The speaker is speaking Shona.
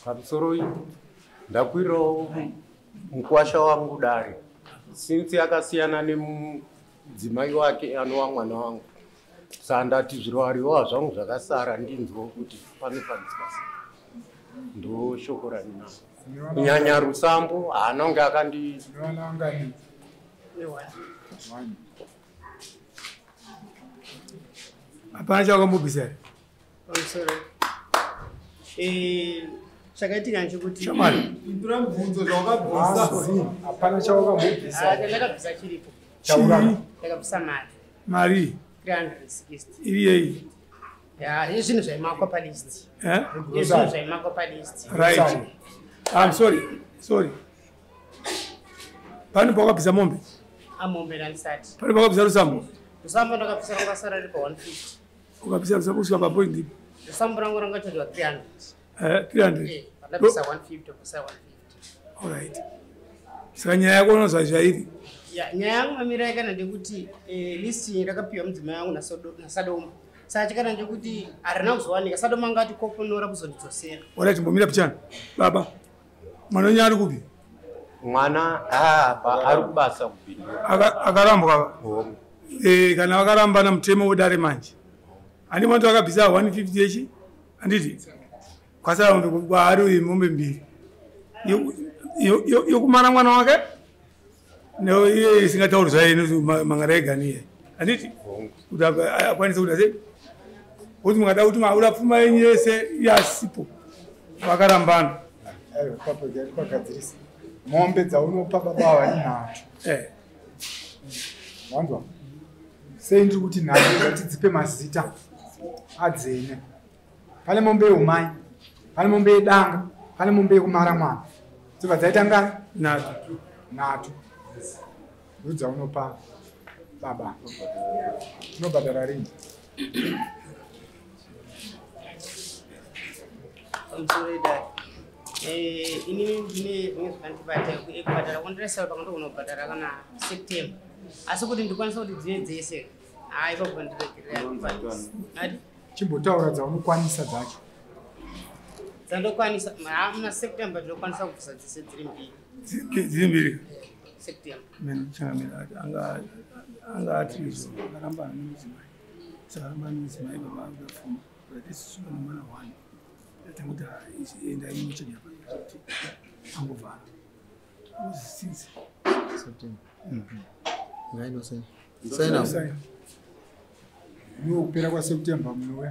Kamsoroi ndakwirawo mukwasha wangu dare since akasiyana nemudzimai wake anova mwana wangu sandati zvirwariwa zvangu zvakasara ndinzwo kuti panefanisikasi ndo shoko ranina kunyanya Rusambo haana unge akandi hapana chakamubvisa chakaitika nchekuti shamari Indura mubvunzo zvawakabvisa. hapana chakamubvisa ndakabvisa chiripo ndakabvisa mari 360 iri zvinhu zvaimakwa palist zvinhu zvaimakwa palist right I'm sorry pani pakabvisa mombe amombe ndandisati pani pakabvisa Rusambo ndakabvisa rangasara riri pa 150 ukabvisa Rusambo kusvika papoint ndipo Rusambo rangu rangatorwa 300 300 ndabvisa 150 kusa 150 alright saka nyaya yako unozva zvairi nyaya yangu mamira yakana ndekuti listi ndakapiwa mudzimai wangu naSadomu saka chakana ndekuti harina kuzowanika Sadomu angati koponora kuzondidzosera alright mbomira pichana baba mwana wenyu ari kupi mwana ari kubasa kubhindura akarambwa kana vakarambana mutemo wedare manje handi mwanto akabvisa 150 yechi handiti kwasara kwaari uyu mombe mbiri yokumana mwana wake iye isingatauri zvaye mangara eganiye handiti kuti akwanise kuda sei kuti mungada kuti maura pfuma yenyu yese yasipo vakarambana Kwagadzirisa mombe dzaunopa baba vanhatu wanzwa sei ndiri kuti nhatu ngatidzipe mazita adzene pane mombe yeumai pane mombe yedanga pane mombe yekumara mwana dzobva dzaita ngani nhatu ndodzaunopa baba unobhadhara rini inini ndine zvandibata ekubhadhara kwandiresao pakandogona kubhadhara kana September asi kuti ndikwanisa kuti dzive dzese ipapo ndiregerera chimbotaura dzaunokwanisa dzacho dzandokwanisa muna September ndinokwanisa kubvisa dzese dziri mbiri September anga atizo akarambana nemudzimai saka arambana nemudzimai baba akafuma atisusuka nomwana wani atanguti enda imuchenya kuti angovhara uzisinzi kupera kwaSeptember munowe